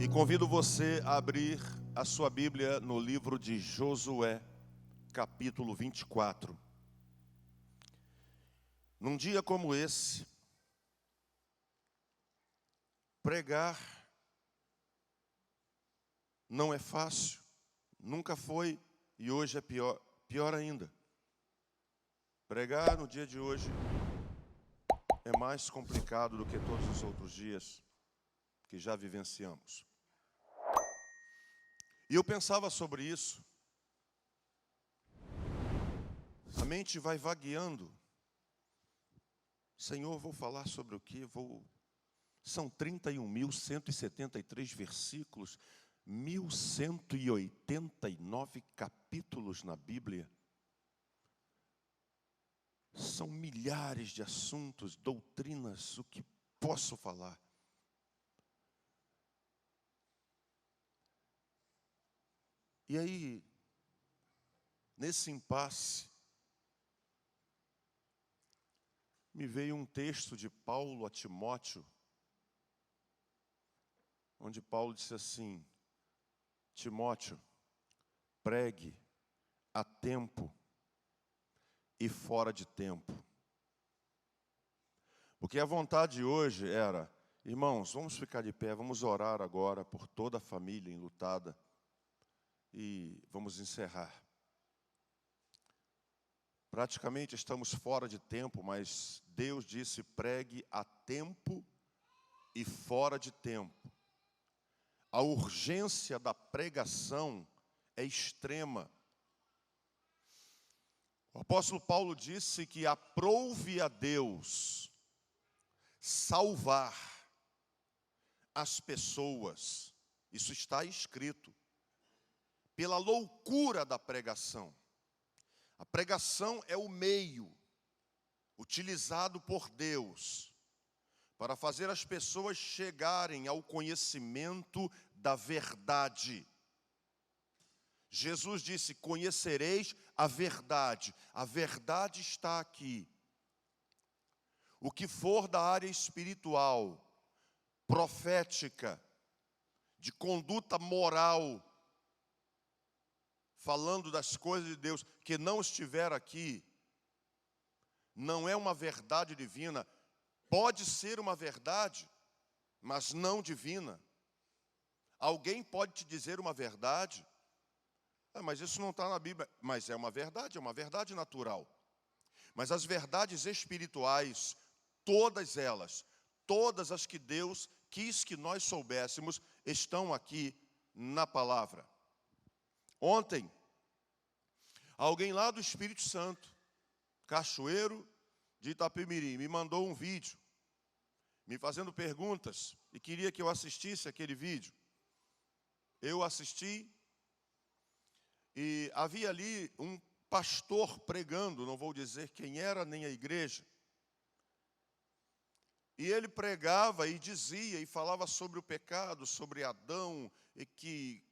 E convido você a abrir a sua Bíblia no livro de Josué, capítulo 24. Num dia como esse, pregar não é fácil, nunca foi e hoje é pior ainda. Pregar no dia de hoje é mais complicado do que todos os outros dias que já vivenciamos. E eu pensava sobre isso. A mente vai vagueando. Senhor, vou falar sobre o quê? São 31.173 versículos, 1.189 capítulos na Bíblia. São milhares de assuntos, doutrinas, o que posso falar? E aí, nesse impasse, me veio um texto de Paulo a Timóteo, onde Paulo disse assim: Timóteo, pregue a tempo e fora de tempo. Porque a vontade hoje era, irmãos, vamos ficar de pé, vamos orar agora por toda a família enlutada e vamos encerrar. Praticamente estamos fora de tempo, mas Deus disse: pregue a tempo e fora de tempo. A urgência da pregação é extrema. O apóstolo Paulo disse que aprouve a Deus salvar as pessoas. Isso está escrito. Pela loucura da pregação. A pregação é o meio utilizado por Deus para fazer as pessoas chegarem ao conhecimento da verdade. Jesus disse: conhecereis a verdade está aqui. O que for da área espiritual, profética, de conduta moral, falando das coisas de Deus, que não estiver aqui, não é uma verdade divina. Pode ser uma verdade, mas não divina. Alguém pode te dizer uma verdade, mas isso não está na Bíblia. Mas é uma verdade natural. Mas as verdades espirituais, todas elas, todas as que Deus quis que nós soubéssemos, estão aqui na palavra. Ontem, alguém lá do Espírito Santo, Cachoeiro de Itapemirim, me mandou um vídeo, me fazendo perguntas, e queria que eu assistisse aquele vídeo. Eu assisti, e havia ali um pastor pregando, não vou dizer quem era, nem a igreja. E ele pregava e dizia, e falava sobre o pecado, sobre Adão, e que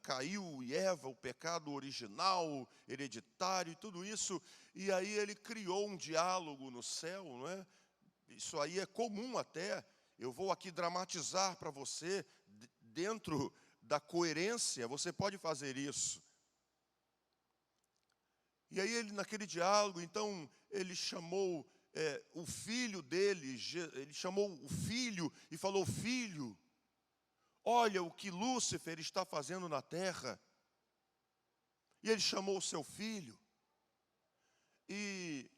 caiu e Eva, o pecado original, hereditário e tudo isso. E aí ele criou um diálogo no céu, não é? Isso aí é comum até. Eu vou aqui dramatizar para você, dentro da coerência, você pode fazer isso. E aí ele, naquele diálogo, então, ele chamou o filho dele, ele chamou o filho e falou: filho, olha o que Lúcifer está fazendo na terra. E ele chamou o seu filho. E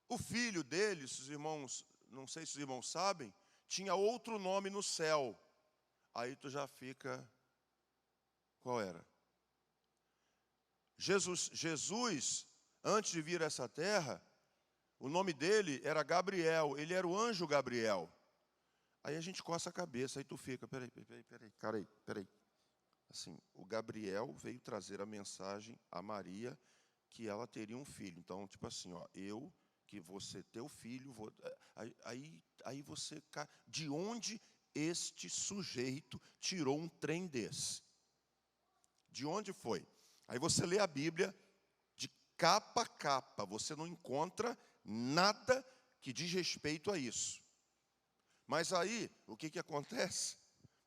o filho dele, os irmãos, não sei se os irmãos sabem, tinha outro nome no céu. Aí tu já fica, qual era? Jesus, antes de vir a essa terra, o nome dele era Gabriel, ele era o anjo Gabriel. Aí a gente coça a cabeça, aí tu fica, peraí. Assim, o Gabriel veio trazer a mensagem a Maria que ela teria um filho. Então, tipo assim, eu, que você teu filho, aí você, de onde este sujeito tirou um trem desse? De onde foi? Aí você lê a Bíblia de capa a capa, você não encontra nada que diz respeito a isso. Mas aí, o que acontece?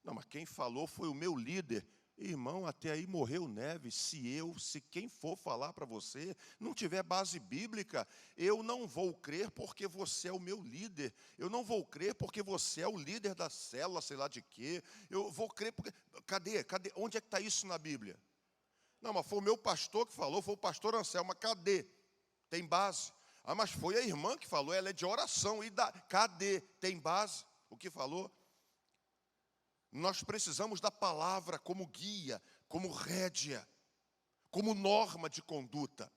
Não, mas quem falou foi o meu líder. Irmão, até aí morreu Neves. Se quem for falar para você não tiver base bíblica, eu não vou crer porque você é o meu líder. Eu não vou crer porque você é o líder da célula, sei lá de quê. Eu vou crer porque... Cadê? Onde é que está isso na Bíblia? Não, mas foi o meu pastor que falou, foi o pastor Anselmo. Mas cadê? Tem base. Ah, mas foi a irmã que falou, ela é de oração. Cadê? Tem base? O que falou? Nós precisamos da palavra como guia, como rédea, como norma de conduta.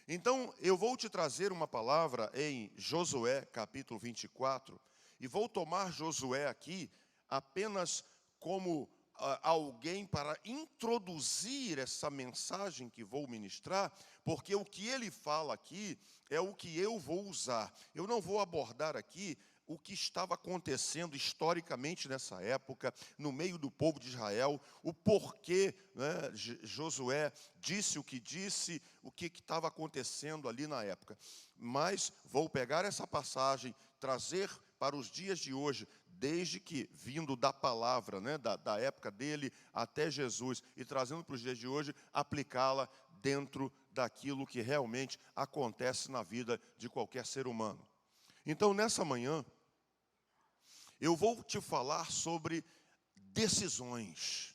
Então, eu vou te trazer uma palavra em Josué, capítulo 24, e vou tomar Josué aqui apenas como alguém para introduzir essa mensagem que vou ministrar, porque o que ele fala aqui é o que eu vou usar. Eu não vou abordar aqui o que estava acontecendo historicamente nessa época, no meio do povo de Israel, o porquê, né, Josué disse o que disse, o que estava acontecendo ali na época. Mas vou pegar essa passagem, trazer para os dias de hoje, desde que, vindo da palavra, né, da época dele até Jesus, e trazendo para os dias de hoje, aplicá-la dentro daquilo que realmente acontece na vida de qualquer ser humano. Então, nessa manhã, eu vou te falar sobre decisões,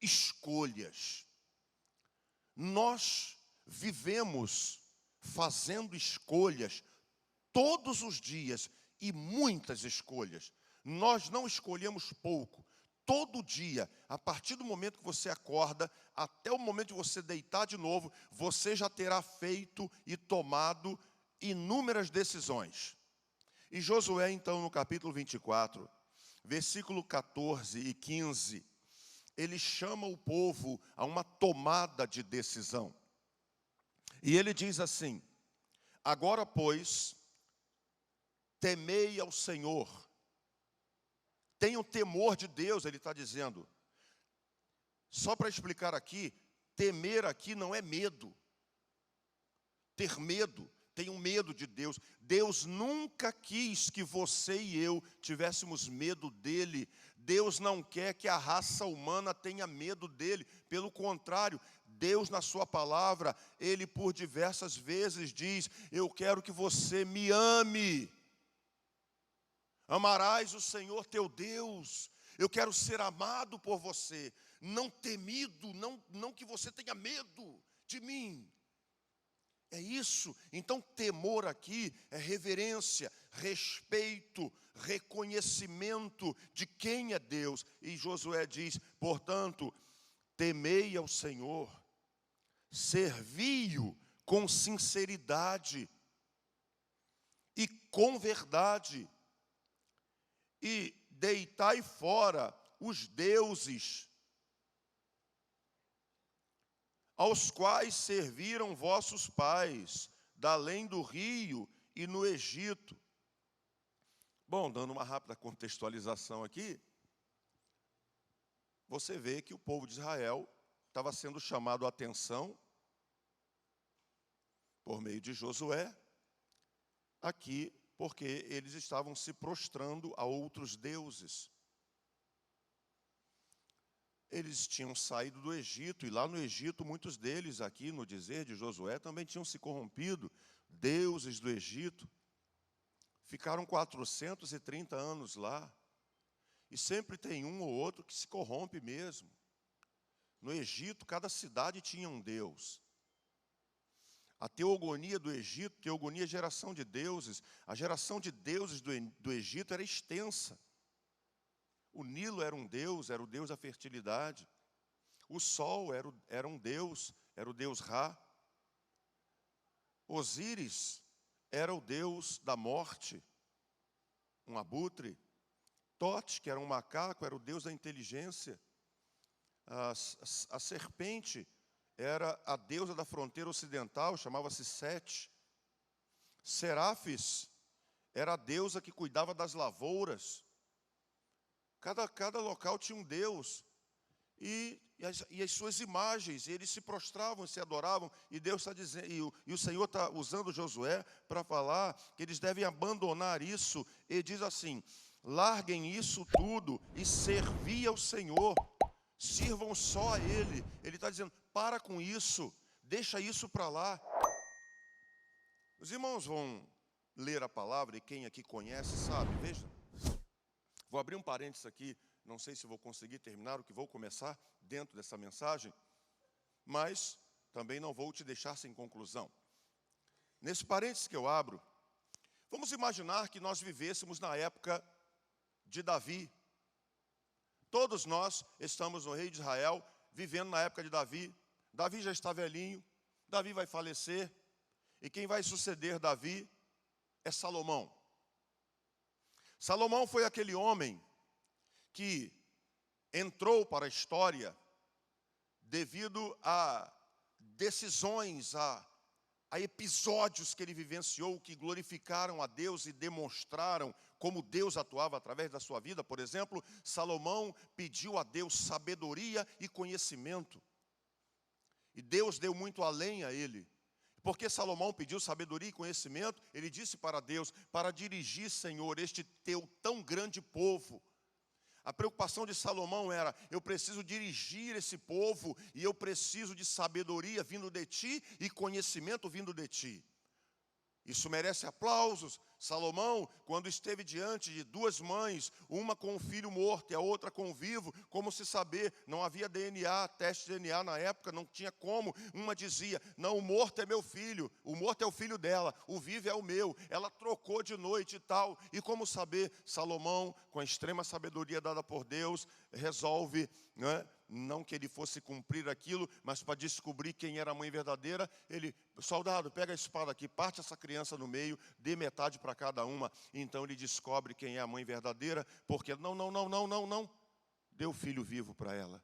escolhas. Nós vivemos fazendo escolhas todos os dias e muitas escolhas. Nós não escolhemos pouco. Todo dia, a partir do momento que você acorda, até o momento de você deitar de novo, você já terá feito e tomado inúmeras decisões. E Josué, então, no capítulo 24, versículo 14 e 15, ele chama o povo a uma tomada de decisão. E ele diz assim: agora, pois, temei ao Senhor. Tenham temor de Deus, ele está dizendo. Só para explicar aqui, temer aqui não é medo. Ter medo. Tenham medo de Deus. Deus nunca quis que você e eu tivéssemos medo dele. Deus não quer que a raça humana tenha medo dele. Pelo contrário, Deus na sua palavra, ele por diversas vezes diz: eu quero que você me ame. Amarás o Senhor teu Deus. Eu quero ser amado por você. Não temido, não que você tenha medo de mim. É isso. Então, temor aqui é reverência, respeito, reconhecimento de quem é Deus. E Josué diz, portanto, temei ao Senhor, servi-o com sinceridade e com verdade, e deitai fora os deuses aos quais serviram vossos pais, da além do rio e no Egito. Bom, dando uma rápida contextualização aqui, você vê que o povo de Israel estava sendo chamado a atenção por meio de Josué, aqui, porque eles estavam se prostrando a outros deuses. Eles tinham saído do Egito, e lá no Egito, muitos deles, aqui no dizer de Josué, também tinham se corrompido, deuses do Egito. Ficaram 430 anos lá, e sempre tem um ou outro que se corrompe mesmo. No Egito, cada cidade tinha um deus. A teogonia do Egito, teogonia é geração de deuses, a geração de deuses do Egito era extensa. O Nilo era um deus, era o deus da fertilidade. O sol era um deus, era o deus Ra. Osíris era o deus da morte, um abutre. Tote, que era um macaco, era o deus da inteligência. A serpente era a deusa da fronteira ocidental, chamava-se Sete. Serafis era a deusa que cuidava das lavouras. Cada local tinha um deus, e as suas imagens, e eles se prostravam, se adoravam, e Deus está dizendo, e o Senhor está usando Josué para falar que eles devem abandonar isso, e diz assim: larguem isso tudo e servir ao Senhor. Sirvam só a Ele. Ele está dizendo, para com isso, deixa isso para lá. Os irmãos vão ler a palavra, e quem aqui conhece sabe, veja. Vou abrir um parênteses aqui, não sei se vou conseguir terminar o que vou começar dentro dessa mensagem, mas também não vou te deixar sem conclusão. Nesse parênteses que eu abro, vamos imaginar que nós vivêssemos na época de Davi. Todos nós estamos no rei de Israel, vivendo na época de Davi. Davi já está velhinho, Davi vai falecer, e quem vai suceder Davi é Salomão. Salomão foi aquele homem que entrou para a história devido a decisões, a episódios que ele vivenciou que glorificaram a Deus e demonstraram como Deus atuava através da sua vida. Por exemplo, Salomão pediu a Deus sabedoria e conhecimento. E Deus deu muito além a ele. Porque Salomão pediu sabedoria e conhecimento, ele disse para Deus, para dirigir, Senhor, este teu tão grande povo. A preocupação de Salomão era, eu preciso dirigir esse povo e eu preciso de sabedoria vindo de ti e conhecimento vindo de ti. Isso merece aplausos. Salomão, quando esteve diante de duas mães, uma com um filho morto e a outra com um vivo, como se saber, não havia DNA, teste de DNA na época, não tinha como. Uma dizia, não, o morto é meu filho, o morto é o filho dela, o vivo é o meu. Ela trocou de noite e tal. E como saber? Salomão, com a extrema sabedoria dada por Deus, resolve, não que ele fosse cumprir aquilo, mas para descobrir quem era a mãe verdadeira, ele, soldado, pega a espada aqui, parte essa criança no meio, dê metade para cada uma. Então ele descobre quem é a mãe verdadeira, porque não, dê o filho vivo para ela.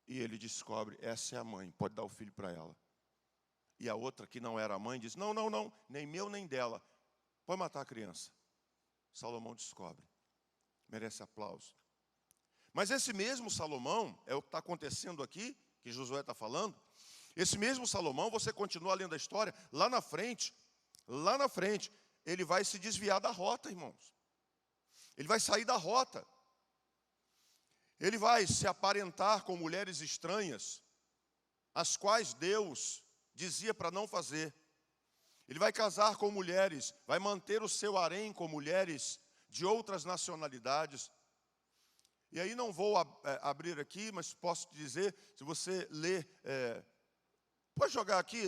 E ele descobre, essa é a mãe, pode dar o filho para ela. E a outra que não era a mãe diz, não, nem meu nem dela, pode matar a criança. Salomão descobre, merece aplauso. Mas esse mesmo Salomão, é o que está acontecendo aqui, que Josué está falando. Esse mesmo Salomão, você continua lendo a história, lá na frente, ele vai se desviar da rota, irmãos. Ele vai sair da rota. Ele vai se aparentar com mulheres estranhas, as quais Deus dizia para não fazer. Ele vai casar com mulheres, vai manter o seu harém com mulheres de outras nacionalidades. E aí não vou abrir aqui, mas posso te dizer, se você ler, pode jogar aqui,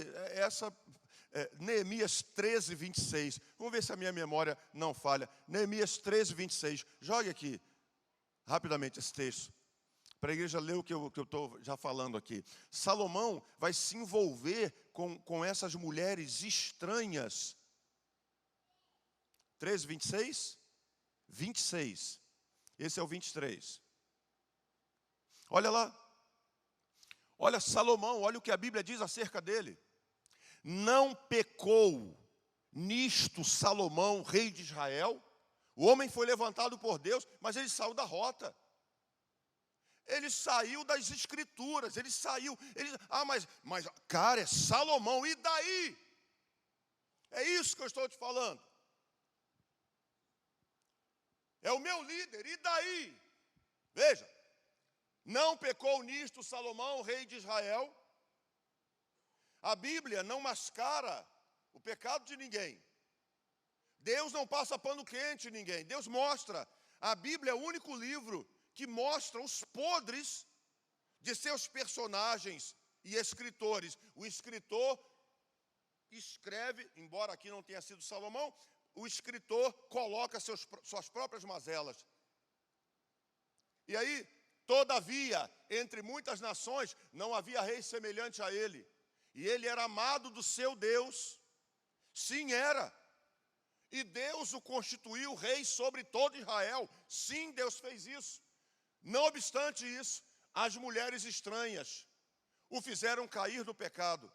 Neemias 13, 26. Vamos ver se a minha memória não falha. Neemias 13, 26. Jogue aqui, rapidamente, esse texto, para a igreja ler o que eu estou já falando aqui. Salomão vai se envolver com essas mulheres estranhas. 13, 26? 26. Esse é o 23. Olha lá. Olha Salomão, olha o que a Bíblia diz acerca dele. Não pecou nisto Salomão, rei de Israel. O homem foi levantado por Deus, mas ele saiu da rota. Ele saiu das escrituras, ele saiu. Mas cara, é Salomão, e daí? É isso que eu estou te falando. É o meu líder, e daí? Veja, não pecou nisto Salomão, rei de Israel. A Bíblia não mascara o pecado de ninguém. Deus não passa pano quente em ninguém. Deus mostra. A Bíblia é o único livro que mostra os podres de seus personagens e escritores. O escritor escreve, embora aqui não tenha sido Salomão, o escritor coloca suas próprias mazelas. E aí, todavia, entre muitas nações, não havia rei semelhante a ele. E ele era amado do seu Deus. Sim, era. E Deus o constituiu rei sobre todo Israel. Sim, Deus fez isso. Não obstante isso, as mulheres estranhas o fizeram cair no pecado.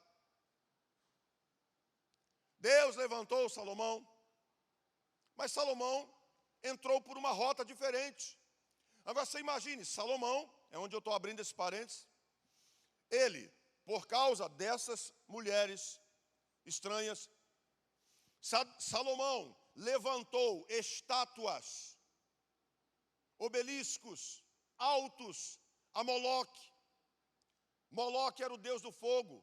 Deus levantou Salomão, mas Salomão entrou por uma rota diferente. Agora você imagine, Salomão, é onde eu estou abrindo esse parênteses, ele, por causa dessas mulheres estranhas, Salomão levantou estátuas obeliscos altos a Moloque. Moloque era o deus do fogo.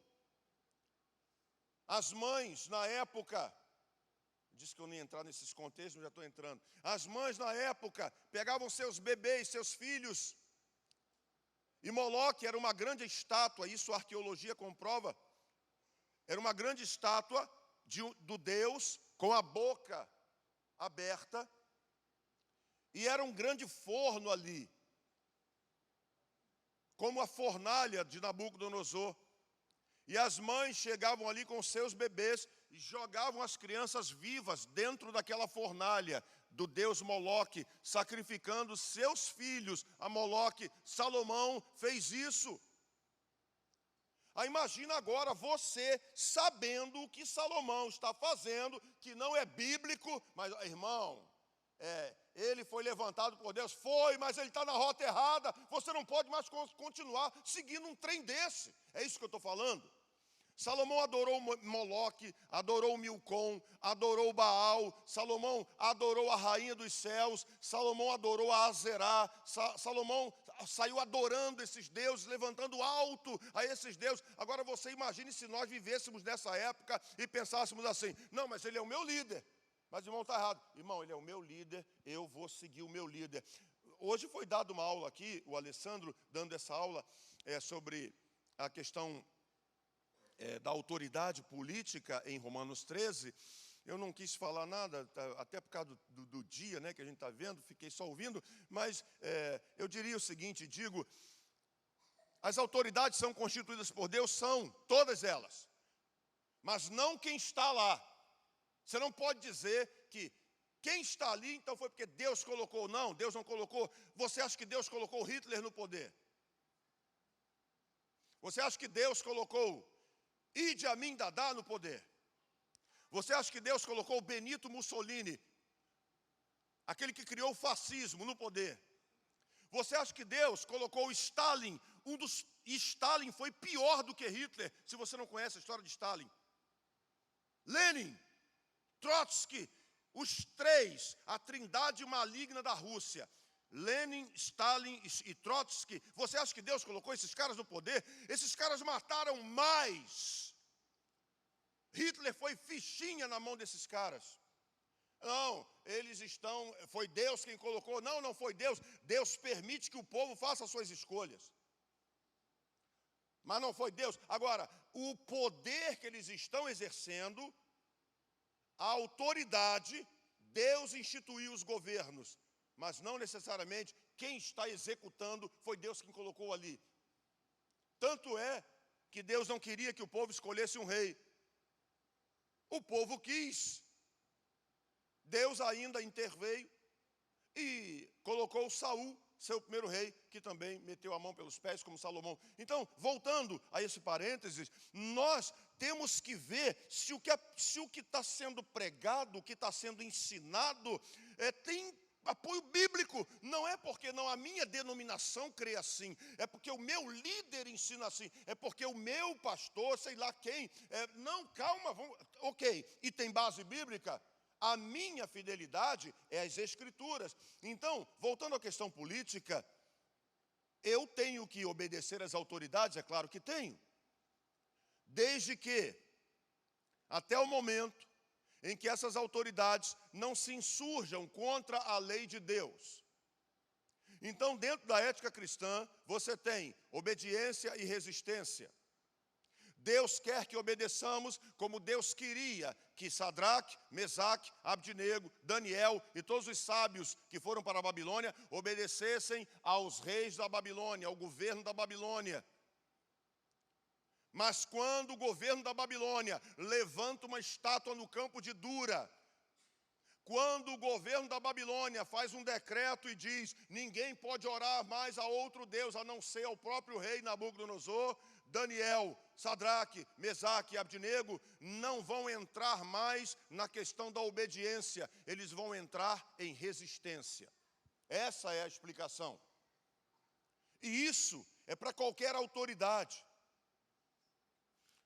As mães, na época, disse que eu não ia entrar nesses contextos, mas já estou entrando. As mães, na época, pegavam seus bebês, seus filhos, e Moloque era uma grande estátua, isso a arqueologia comprova, era uma grande estátua do Deus com a boca aberta, e era um grande forno ali, como a fornalha de Nabucodonosor. E as mães chegavam ali com seus bebês e jogavam as crianças vivas dentro daquela fornalha do deus Moloque, sacrificando seus filhos a Moloque. Salomão fez isso. Aí imagina agora você sabendo o que Salomão está fazendo, que não é bíblico, mas, irmão, ele foi levantado por Deus, mas ele está na rota errada, você não pode mais continuar seguindo um trem desse. É isso que eu estou falando. Salomão adorou Moloque, adorou Milcom, adorou Baal, Salomão adorou a rainha dos céus, Salomão adorou a Azerá, Salomão saiu adorando esses deuses, levantando alto a esses deuses. Agora você imagine se nós vivêssemos nessa época e pensássemos assim, não, mas ele é o meu líder. Mas o irmão está errado. Irmão, ele é o meu líder, eu vou seguir o meu líder. Hoje foi dada uma aula aqui, o Alessandro dando essa aula sobre a questão da autoridade política em Romanos 13, eu não quis falar nada, até por causa do dia, né, que a gente está vendo, fiquei só ouvindo, mas eu diria o seguinte, as autoridades são constituídas por Deus, são, todas elas, mas não quem está lá. Você não pode dizer que quem está ali, então foi porque Deus colocou. Não, Deus não colocou. Você acha que Deus colocou Hitler no poder? Você acha que Deus colocou Idi Amin Dada no poder? Você acha que Deus colocou Benito Mussolini, aquele que criou o fascismo, no poder? Você acha que Deus colocou Stalin, Stalin foi pior do que Hitler, se você não conhece a história de Stalin. Lenin, Trotsky, os três, a trindade maligna da Rússia. Lenin, Stalin e Trotsky. Você acha que Deus colocou esses caras no poder? Esses caras mataram mais. Hitler foi fichinha na mão desses caras. Não, foi Deus quem colocou. Não, não foi Deus. Deus permite que o povo faça as suas escolhas. Mas não foi Deus. Agora, o poder que eles estão exercendo, a autoridade, Deus instituiu os governos. Mas não necessariamente quem está executando foi Deus quem colocou ali. Tanto é que Deus não queria que o povo escolhesse um rei. O povo quis. Deus ainda interveio e colocou Saul, seu primeiro rei, que também meteu a mão pelos pés, como Salomão. Então, voltando a esse parênteses, nós temos que ver se o que está sendo pregado, o que está sendo ensinado, tem apoio bíblico. Não é porque a minha denominação crê assim, é porque o meu líder ensina assim, é porque o meu pastor, sei lá quem, não, calma, ok, e tem base bíblica? A minha fidelidade é às Escrituras. Então, voltando à questão política, eu tenho que obedecer às autoridades, é claro que tenho, desde que, até o momento em que essas autoridades não se insurjam contra a lei de Deus. Então, dentro da ética cristã, você tem obediência e resistência. Deus quer que obedeçamos como Deus queria que Sadraque, Mesaque, Abdinego, Daniel e todos os sábios que foram para a Babilônia obedecessem aos reis da Babilônia, ao governo da Babilônia. Mas quando o governo da Babilônia levanta uma estátua no campo de Dura, quando o governo da Babilônia faz um decreto e diz, ninguém pode orar mais a outro Deus, a não ser ao próprio rei Nabucodonosor, Daniel, Sadraque, Mesaque e Abdinego não vão entrar mais na questão da obediência, eles vão entrar em resistência. Essa é a explicação. E isso é para qualquer autoridade.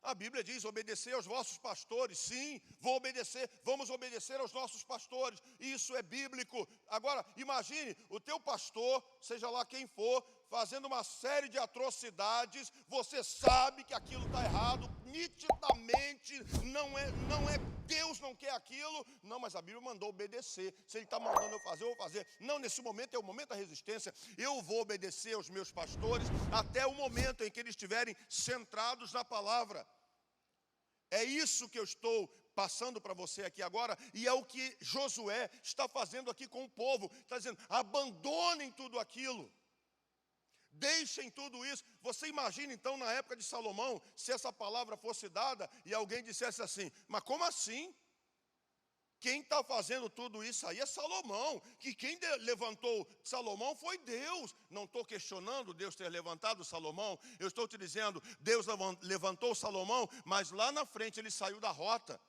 A Bíblia diz, obedecer aos vossos pastores. Sim, vou obedecer, vamos obedecer aos nossos pastores. Isso é bíblico. Agora, imagine o teu pastor, seja lá quem for, fazendo uma série de atrocidades. Você sabe que aquilo está errado, nitidamente, não é, Deus não quer aquilo. Não, mas a Bíblia mandou obedecer. Se Ele está mandando eu vou fazer. Não, nesse momento é o momento da resistência. Eu vou obedecer aos meus pastores até o momento em que eles estiverem centrados na palavra. É isso que eu estou passando para você aqui agora, e é o que Josué está fazendo aqui com o povo. Está dizendo, abandonem tudo aquilo, deixem tudo isso. Você imagina então na época de Salomão, se essa palavra fosse dada e alguém dissesse assim, mas como assim? Quem está fazendo tudo isso aí é Salomão, que quem levantou Salomão foi Deus. Não estou questionando Deus ter levantado Salomão, eu estou te dizendo, Deus levantou Salomão, mas lá na frente ele saiu da rota.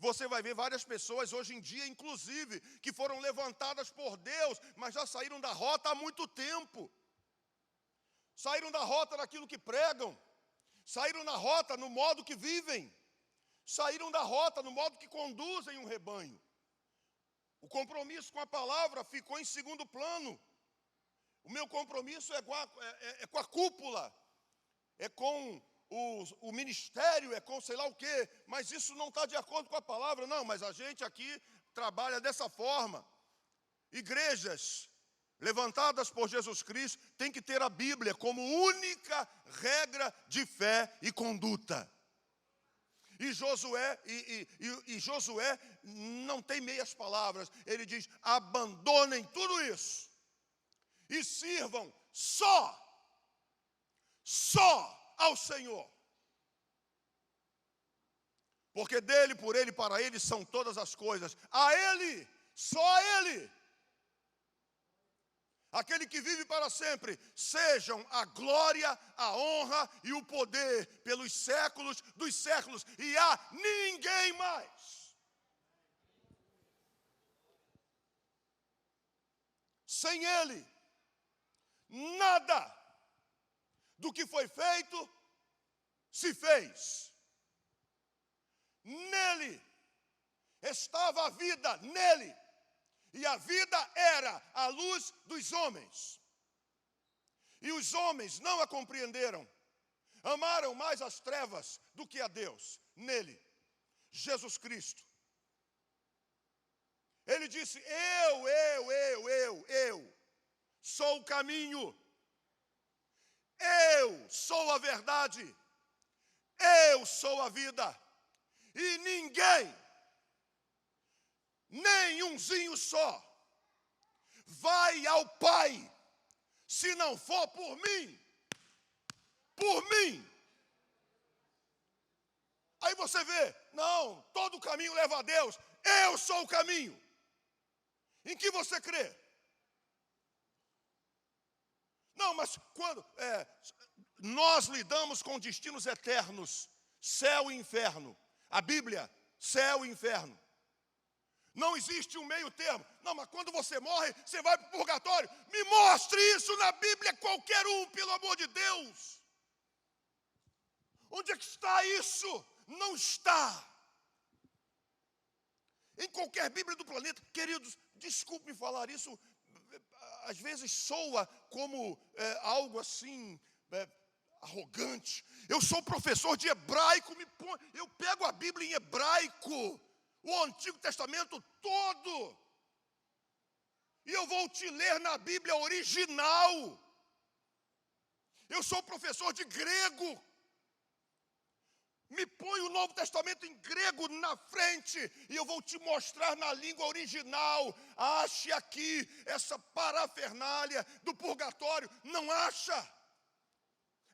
Você vai ver várias pessoas hoje em dia, inclusive, que foram levantadas por Deus, mas já saíram da rota há muito tempo. Saíram da rota daquilo que pregam, saíram da rota no modo que vivem. Saíram da rota no modo que conduzem um rebanho. O compromisso com a palavra ficou em segundo plano. O meu compromisso é com a cúpula, é com o ministério, é com sei lá o quê, mas isso não está de acordo com a palavra. Não, mas a gente aqui trabalha dessa forma. Igrejas levantadas por Jesus Cristo têm que ter a Bíblia como única regra de fé e conduta. E Josué não tem meias palavras. Ele diz, abandonem tudo isso e sirvam só ao Senhor. Porque dele, por ele, para ele são todas as coisas. A ele, só a ele. Aquele que vive para sempre, sejam a glória, a honra e o poder pelos séculos dos séculos, e a ninguém mais. Sem Ele, nada do que foi feito se fez. Nele estava a vida, nele. E a vida era a luz dos homens. E os homens não a compreenderam. Amaram mais as trevas do que a Deus. Nele, Jesus Cristo. Ele disse, eu sou o caminho. Eu sou a verdade. Eu sou a vida. E ninguém, nenhumzinho só, vai ao Pai, se não for por mim. Por mim. Aí você vê, não, todo caminho leva a Deus. Eu sou o caminho. Em que você crê? Não, mas quando nós lidamos com destinos eternos, céu e inferno. A Bíblia, céu e inferno. Não existe um meio termo. Não, mas quando você morre, você vai para o purgatório. Me mostre isso na Bíblia, qualquer um, pelo amor de Deus. Onde é que está isso? Não está. Em qualquer Bíblia do planeta. Queridos, desculpe-me falar isso, às vezes soa como algo assim, arrogante. Eu sou professor de hebraico, eu pego a Bíblia em hebraico, o Antigo Testamento todo, e eu vou te ler na Bíblia original. Eu sou professor de grego, me põe o Novo Testamento em grego na frente, e eu vou te mostrar na língua original. Ache aqui essa parafernália do purgatório, não acha?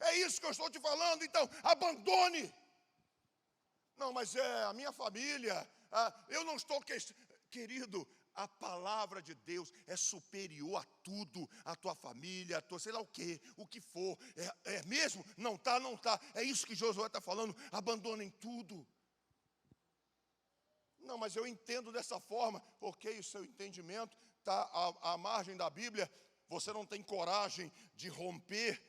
É isso que eu estou te falando, então abandone. Não, mas é a minha família, eu não estou querido, a palavra de Deus é superior a tudo, a tua família, a tua sei lá o que for, é mesmo? Não está, é isso que Josué está falando, abandonem tudo. Não, mas eu entendo dessa forma, ok, o seu entendimento está à margem da Bíblia, você não tem coragem de romper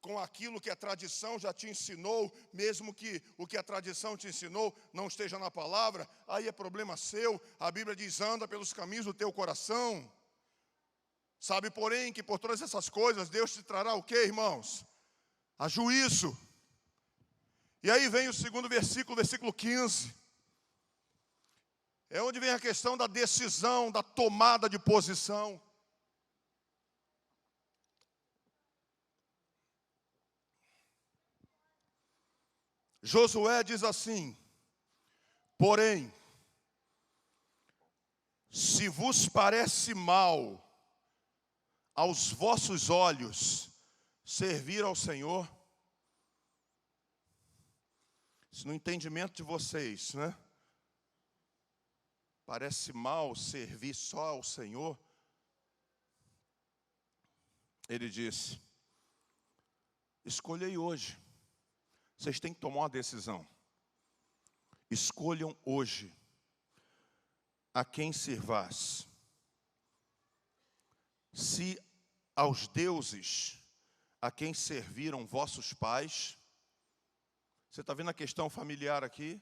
com aquilo que a tradição já te ensinou, mesmo que o que a tradição te ensinou não esteja na palavra, aí é problema seu. A Bíblia diz: anda pelos caminhos do teu coração. Sabe, porém, que por todas essas coisas Deus te trará o quê, irmãos? A juízo. E aí vem o segundo versículo, versículo 15. É onde vem a questão da decisão, da tomada de posição. Josué diz assim: porém, se vos parece mal aos vossos olhos servir ao Senhor, se no entendimento de vocês, né, parece mal servir só ao Senhor, ele disse: escolhei hoje. Vocês têm que tomar uma decisão. Escolham hoje a quem servais. Se aos deuses a quem serviram vossos pais. Você está vendo a questão familiar aqui?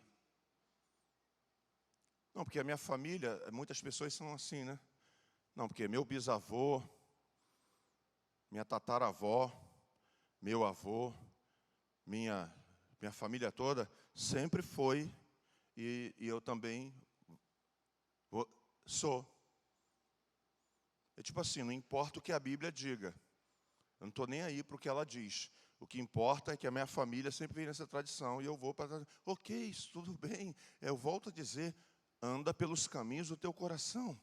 Não, porque a minha família, muitas pessoas são assim, né? Não, porque meu bisavô, minha tataravó, meu avô, minha família toda sempre foi, e eu também sou. É tipo assim, não importa o que a Bíblia diga, eu não estou nem aí para o que ela diz. O que importa é que a minha família sempre vem nessa tradição, e eu vou para... Ok, isso tudo bem. Eu volto a dizer, anda pelos caminhos do teu coração.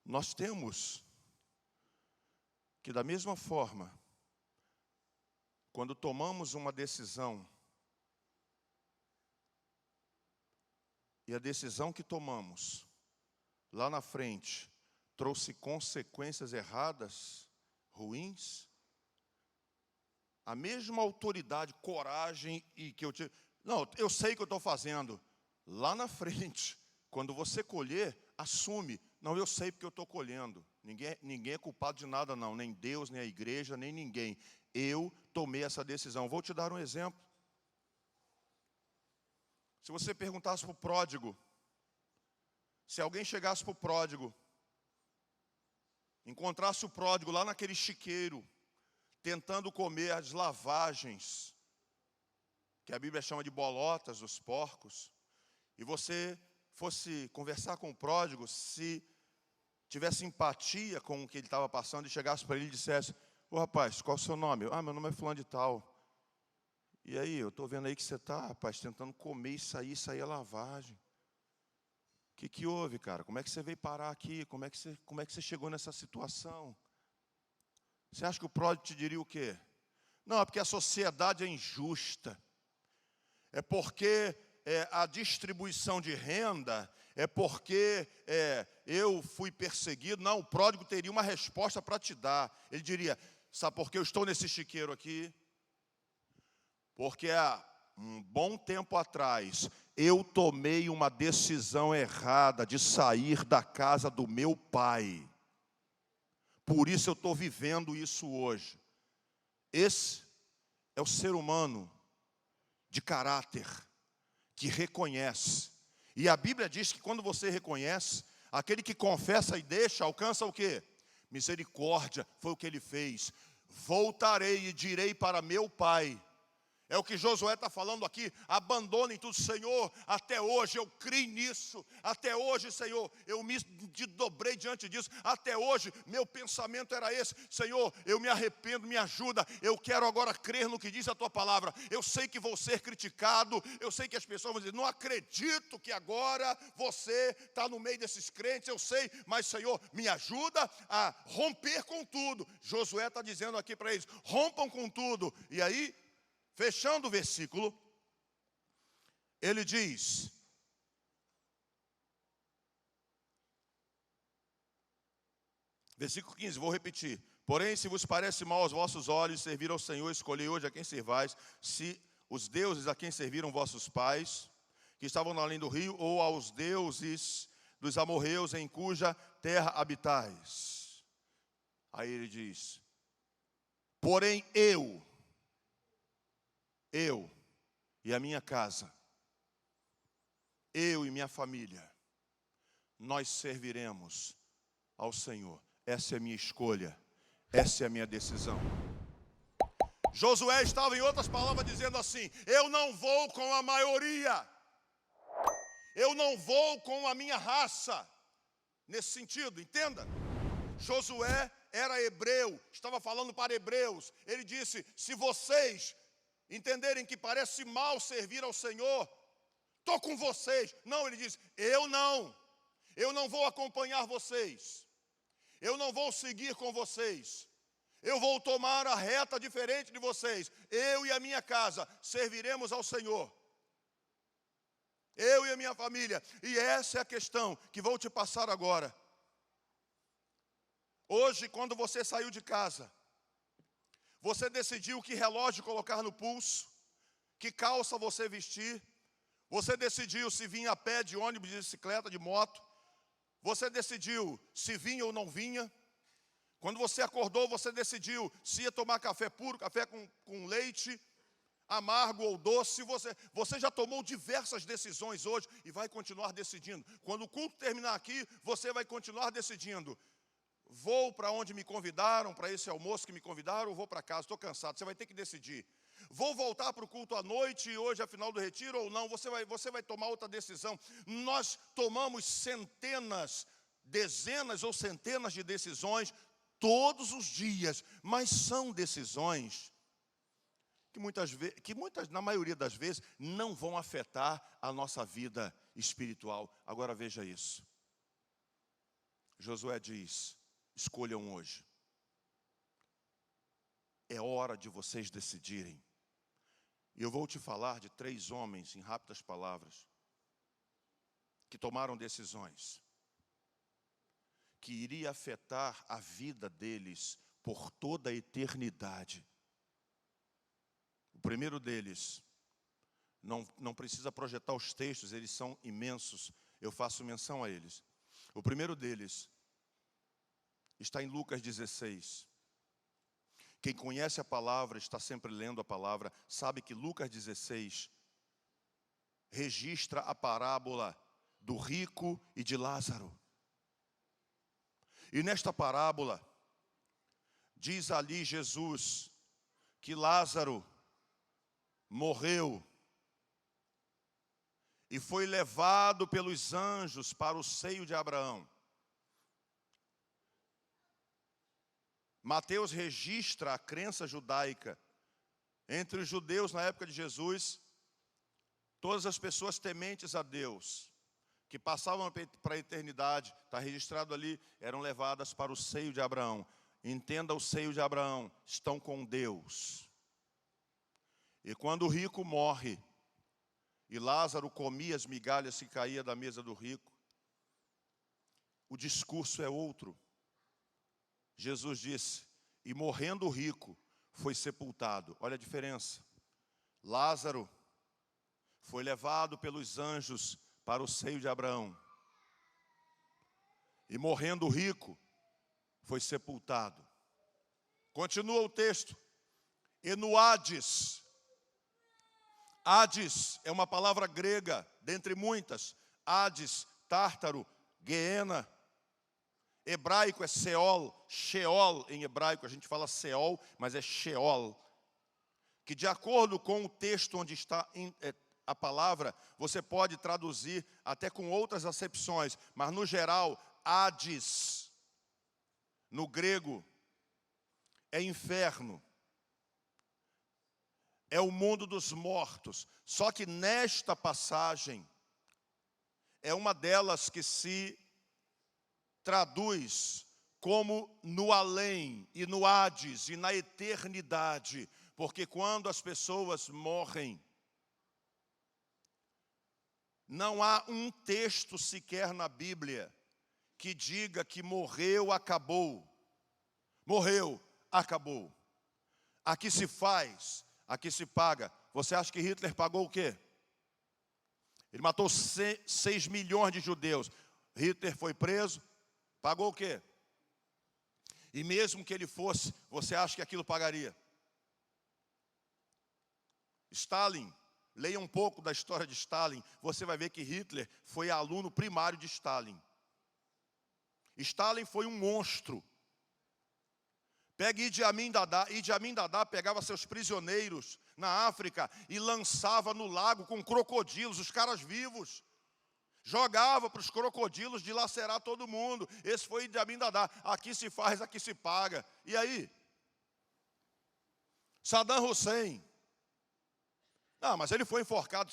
Nós temos que, da mesma forma, quando tomamos uma decisão, e a decisão que tomamos, lá na frente, trouxe consequências erradas, ruins, a mesma autoridade, coragem e que eu tive... Não, eu sei o que eu estou fazendo. Lá na frente, quando você colher, assume. Não, eu sei porque eu estou colhendo. Ninguém é culpado de nada, não. Nem Deus, nem a igreja, nem ninguém. Eu tomei essa decisão. Vou te dar um exemplo. Se você perguntasse para o pródigo, se alguém chegasse para o pródigo, encontrasse o pródigo lá naquele chiqueiro, tentando comer as lavagens, que a Bíblia chama de bolotas dos porcos, e você fosse conversar com o pródigo, se tivesse empatia com o que ele estava passando, e chegasse para ele e dissesse: ô rapaz, qual é o seu nome? Ah, meu nome é fulano de tal. E aí, eu estou vendo aí que você está, rapaz, tentando comer isso aí é lavagem. O que houve, cara? Como é que você veio parar aqui? Como é que você chegou nessa situação? Você acha que o pródigo te diria o quê? Não, é porque a sociedade é injusta. É porque a distribuição de renda, é porque eu fui perseguido. Não, o pródigo teria uma resposta para te dar. Ele diria: sabe por que eu estou nesse chiqueiro aqui? Porque há um bom tempo atrás, eu tomei uma decisão errada de sair da casa do meu pai. Por isso eu estou vivendo isso hoje. Esse é o ser humano de caráter, que reconhece. E a Bíblia diz que quando você reconhece, aquele que confessa e deixa, alcança o quê? Misericórdia, foi o que ele fez. Voltarei e direi para meu pai. É o que Josué está falando aqui: abandonem tudo, Senhor. Até hoje eu criei nisso. Até hoje, Senhor, eu me dobrei diante disso. Até hoje, meu pensamento era esse. Senhor, eu me arrependo, me ajuda. Eu quero agora crer no que diz a tua palavra. Eu sei que vou ser criticado. Eu sei que as pessoas vão dizer: não acredito que agora você está no meio desses crentes. Eu sei, mas Senhor, me ajuda a romper com tudo. Josué está dizendo aqui para eles: rompam com tudo. E aí, fechando o versículo, ele diz: versículo 15, vou repetir. Porém, se vos parece mal aos vossos olhos servir ao Senhor, escolhei hoje a quem servais, se os deuses a quem serviram vossos pais, que estavam além do rio, ou aos deuses dos amorreus em cuja terra habitais. Aí ele diz: Porém eu e a minha casa, eu e minha família, nós serviremos ao Senhor. Essa é a minha escolha, essa é a minha decisão. Josué estava, em outras palavras, dizendo assim: eu não vou com a maioria, eu não vou com a minha raça. Nesse sentido, entenda, Josué era hebreu, estava falando para hebreus. Ele disse: se vocês entenderem que parece mal servir ao Senhor, estou com vocês. Não, ele diz: eu não vou acompanhar vocês, eu não vou seguir com vocês, eu vou tomar a reta diferente de vocês. Eu e a minha casa serviremos ao Senhor, eu e a minha família. E essa é a questão que vou te passar agora. Hoje, quando você saiu de casa, você decidiu que relógio colocar no pulso, que calça você vestir, você decidiu se vinha a pé, de ônibus, de bicicleta, de moto, você decidiu se vinha ou não vinha. Quando você acordou, você decidiu se ia tomar café puro, café com leite, amargo ou doce. Você já tomou diversas decisões hoje e vai continuar decidindo. Quando o culto terminar aqui, você vai continuar decidindo: vou para onde me convidaram, para esse almoço que me convidaram, ou vou para casa, estou cansado. Você vai ter que decidir. Vou voltar para o culto à noite, hoje é final do retiro, ou não? Você vai tomar outra decisão. Nós tomamos centenas, dezenas ou centenas de decisões todos os dias, mas são decisões que na maioria das vezes, não vão afetar a nossa vida espiritual. Agora veja isso. Josué diz: escolham hoje. É hora de vocês decidirem. E eu vou te falar de 3 homens, em rápidas palavras, que tomaram decisões que iria afetar a vida deles por toda a eternidade. O primeiro deles, não precisa projetar os textos, eles são imensos, eu faço menção a eles. O primeiro deles está em Lucas 16. Quem conhece a palavra, está sempre lendo a palavra, sabe que Lucas 16 registra a parábola do rico e de Lázaro. E nesta parábola, diz ali Jesus que Lázaro morreu e foi levado pelos anjos para o seio de Abraão. Mateus registra a crença judaica. Entre os judeus na época de Jesus, todas as pessoas tementes a Deus, que passavam para a eternidade, está registrado ali, eram levadas para o seio de Abraão. Entenda o seio de Abraão, estão com Deus. E quando o rico morre, e Lázaro comia as migalhas que caía da mesa do rico, o discurso é outro. Jesus disse: e morrendo o rico, foi sepultado. Olha a diferença. Lázaro foi levado pelos anjos para o seio de Abraão. E morrendo o rico, foi sepultado. Continua o texto. E no Hades. Hades é uma palavra grega, dentre muitas. Hades, Tártaro, Guiena. Hebraico é Seol, Sheol em hebraico, a gente fala Seol, mas é Sheol. Que de acordo com o texto onde está a palavra, você pode traduzir até com outras acepções, mas no geral, Hades, no grego, é inferno. É o mundo dos mortos. Só que nesta passagem, é uma delas que se traduz como no além, e no Hades, e na eternidade. Porque quando as pessoas morrem, não há um texto sequer na Bíblia que diga que morreu, acabou. Morreu, acabou. Aqui se faz, aqui se paga. Você acha que Hitler pagou o quê? Ele matou 6 milhões de judeus. Hitler foi preso, pagou o quê? E mesmo que ele fosse, você acha que aquilo pagaria? Stalin, leia um pouco da história de Stalin, você vai ver que Hitler foi aluno primário de Stalin. Stalin foi um monstro. Pega Idi Amin Dada. Idi Amin Dada pegava seus prisioneiros na África e lançava no lago com crocodilos, os caras vivos. Jogava para os crocodilos dilacerar todo mundo. Esse foi Idi Amin Dada. Aqui se faz, aqui se paga. E aí? Saddam Hussein. Não, mas ele foi enforcado.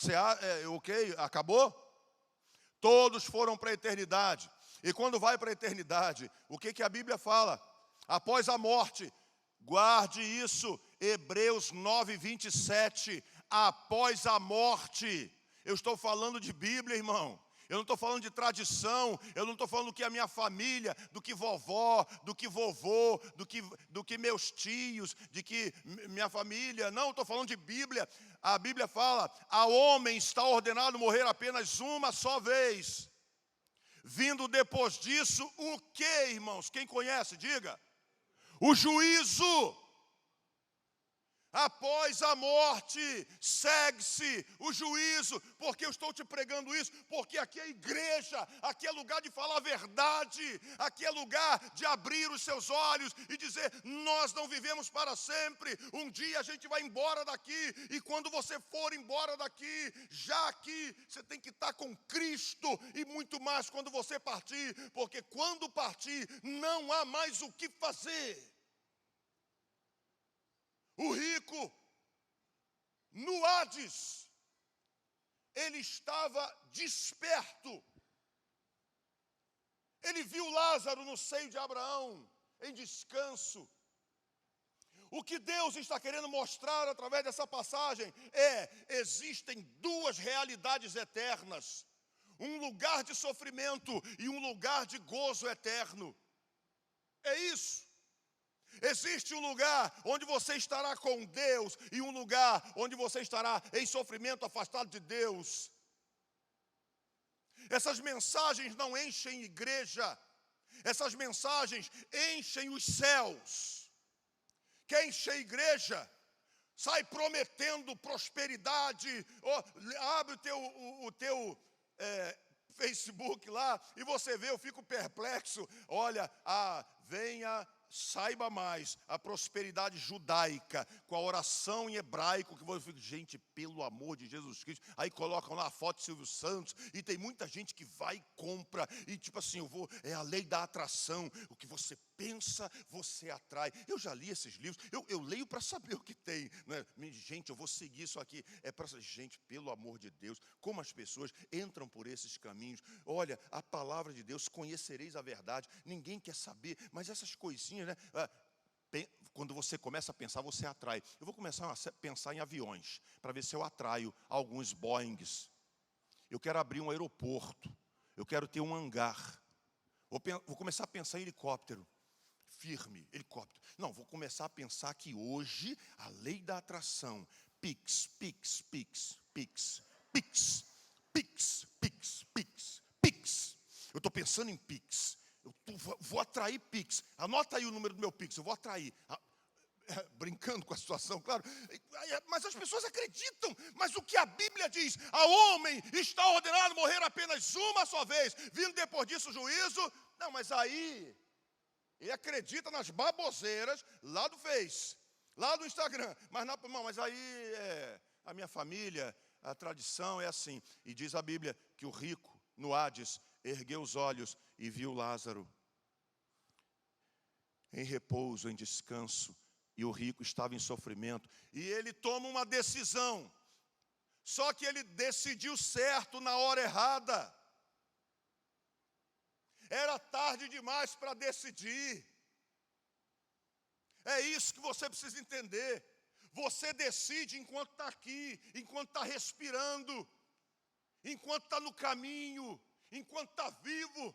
Ok, acabou? Todos foram para a eternidade. E quando vai para a eternidade, o que a Bíblia fala? Após a morte, guarde isso, Hebreus 9, 27, após a morte. Eu estou falando de Bíblia, irmão. Eu não estou falando de tradição, eu não estou falando do que a minha família, do que vovó, do que vovô, do que meus tios, de que minha família. Não, estou falando de Bíblia. A Bíblia fala, ao homem está ordenado morrer apenas uma só vez. Vindo depois disso, o que, irmãos? Quem conhece, diga. O juízo. Após a morte, segue-se o juízo. Porque eu estou te pregando isso? Porque aqui é igreja, aqui é lugar de falar a verdade, aqui é lugar de abrir os seus olhos e dizer, nós não vivemos para sempre, um dia a gente vai embora daqui, e quando você for embora daqui, já aqui, você tem que estar com Cristo, e muito mais quando você partir, porque quando partir, não há mais o que fazer. O rico, no Hades, ele estava desperto. Ele viu Lázaro no seio de Abraão, em descanso. O que Deus está querendo mostrar através dessa passagem existem duas realidades eternas. Um lugar de sofrimento e um lugar de gozo eterno. É isso. Existe um lugar onde você estará com Deus e um lugar onde você estará em sofrimento, afastado de Deus. Essas mensagens não enchem igreja, essas mensagens enchem os céus. Quem enche a igreja sai prometendo prosperidade. Abre o teu Facebook lá e você vê, eu fico perplexo. Olha, venha. Saiba mais, a prosperidade judaica, com a oração em hebraico, que eu fico, gente, pelo amor de Jesus Cristo, aí colocam lá a foto de Silvio Santos, e tem muita gente que vai e compra, e tipo assim, é a lei da atração, o que você pensa, você atrai. Eu já li esses livros, eu leio para saber o que tem, né? Gente, eu vou seguir isso aqui, gente, pelo amor de Deus, como as pessoas entram por esses caminhos. Olha, a palavra de Deus, conhecereis a verdade, ninguém quer saber, mas essas coisinhas, né? Quando você começa a pensar, você atrai. Eu vou começar a pensar em aviões, para ver se eu atraio alguns Boeings. Eu quero abrir um aeroporto, eu quero ter um hangar. Vou começar a pensar em helicóptero. Firme, helicóptero. Não, vou começar a pensar que hoje a lei da atração, Pix. Eu estou pensando em Pix. Vou atrair Pix. Anota aí o número do meu Pix, eu vou atrair. Brincando com a situação, claro. Mas as pessoas acreditam. Mas o que a Bíblia diz? Ao homem está ordenado morrer apenas uma só vez. Vindo depois disso o juízo. Não, mas aí... ele acredita nas baboseiras lá do Face, lá do Instagram. Mas aí a minha família, a tradição é assim. E diz a Bíblia que o rico, no Hades, ergueu os olhos e viu Lázaro em repouso, em descanso. E o rico estava em sofrimento. E ele toma uma decisão. Só que ele decidiu certo na hora errada. Era tarde demais para decidir. É isso que você precisa entender. Você decide enquanto está aqui, enquanto está respirando, enquanto está no caminho, enquanto está vivo.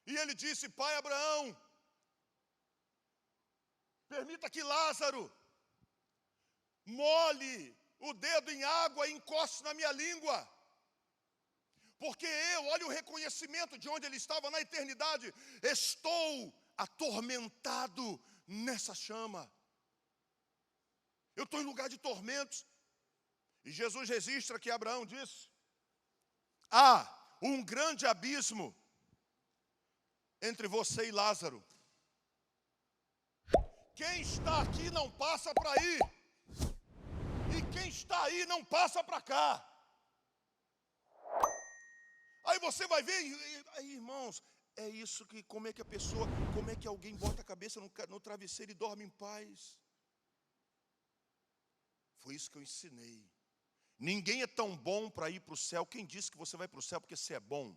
E ele disse, pai Abraão, permita que Lázaro molhe o dedo em água e encoste na minha língua. Porque olha o reconhecimento de onde ele estava na eternidade. Estou atormentado nessa chama. Eu estou em lugar de tormentos. E Jesus registra que Abraão disse: há um grande abismo entre você e Lázaro. Quem está aqui não passa para aí. E quem está aí não passa para cá. Aí você vai ver, aí, irmãos, é isso que, como é que alguém bota a cabeça no travesseiro e dorme em paz? Foi isso que eu ensinei. Ninguém é tão bom para ir para o céu. Quem disse que você vai para o céu porque você é bom?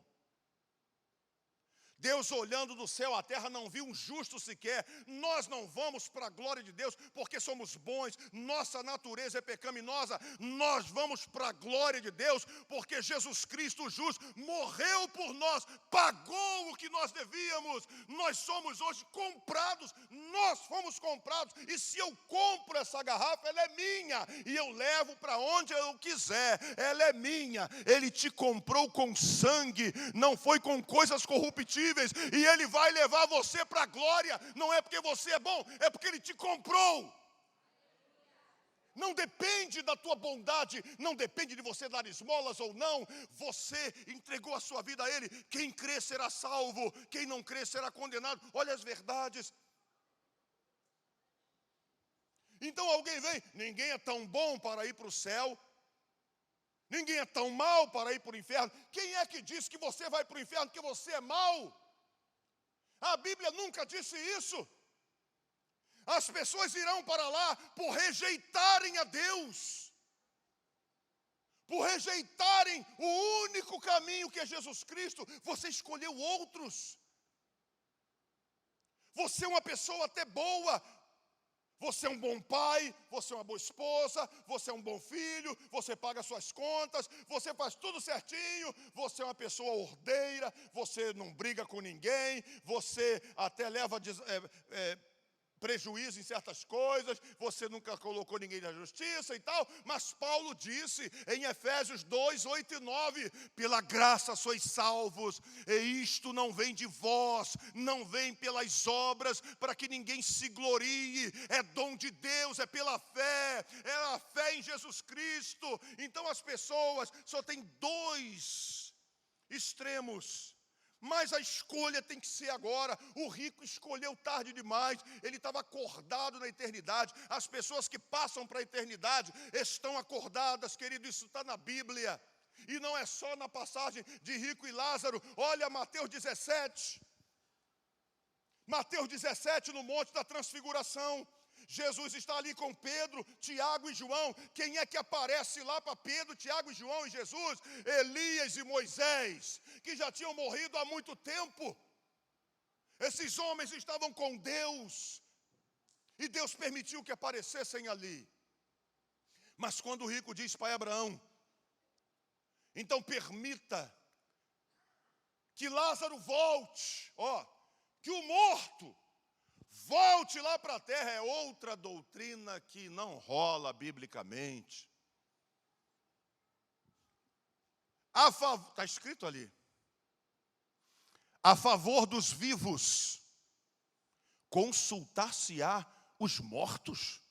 Deus olhando do céu à terra não viu um justo sequer. Nós não vamos para a glória de Deus porque somos bons, nossa natureza é pecaminosa. Nós vamos para a glória de Deus porque Jesus Cristo, o justo, morreu por nós, pagou o que nós devíamos. Nós somos hoje comprados, nós fomos comprados. E se eu compro essa garrafa, ela é minha e eu levo para onde eu quiser. Ela é minha. Ele te comprou com sangue, não foi com coisas corruptíveis. E Ele vai levar você para a glória. Não é porque você é bom, é porque Ele te comprou. Não depende da tua bondade, não depende de você dar esmolas ou não. Você entregou a sua vida a Ele. Quem crê será salvo, quem não crê será condenado. Olha as verdades. Então alguém vem, ninguém é tão bom para ir para o céu. Ninguém é tão mal para ir para o inferno. Quem é que diz que você vai para o inferno porque você é mau? A Bíblia nunca disse isso. As pessoas irão para lá por rejeitarem a Deus, por rejeitarem o único caminho que é Jesus Cristo. Você escolheu outros. Você é uma pessoa até boa. Você é um bom pai, você é uma boa esposa, você é um bom filho, você paga suas contas, você faz tudo certinho, você é uma pessoa ordeira, você não briga com ninguém, você até leva prejuízo em certas coisas, você nunca colocou ninguém na justiça e tal, mas Paulo disse em Efésios 2, 8 e 9, pela graça sois salvos, e isto não vem de vós, não vem pelas obras, para que ninguém se glorie, é dom de Deus, é pela fé, é a fé em Jesus Cristo. Então as pessoas só têm dois extremos, mas a escolha tem que ser agora. O rico escolheu tarde demais, ele estava acordado na eternidade. As pessoas que passam para a eternidade estão acordadas, querido, isso está na Bíblia. E não é só na passagem de rico e Lázaro. Olha Mateus 17. Mateus 17, no Monte da Transfiguração. Jesus está ali com Pedro, Tiago e João. Quem é que aparece lá para Pedro, Tiago, João e Jesus? Elias e Moisés, que já tinham morrido há muito tempo. Esses homens estavam com Deus, e Deus permitiu que aparecessem ali. Mas quando o rico diz para Abraão: então permita que Lázaro volte, que o morto volte lá para a terra, é outra doutrina que não rola biblicamente. Está escrito ali: a favor dos vivos, consultar-se-á os mortos.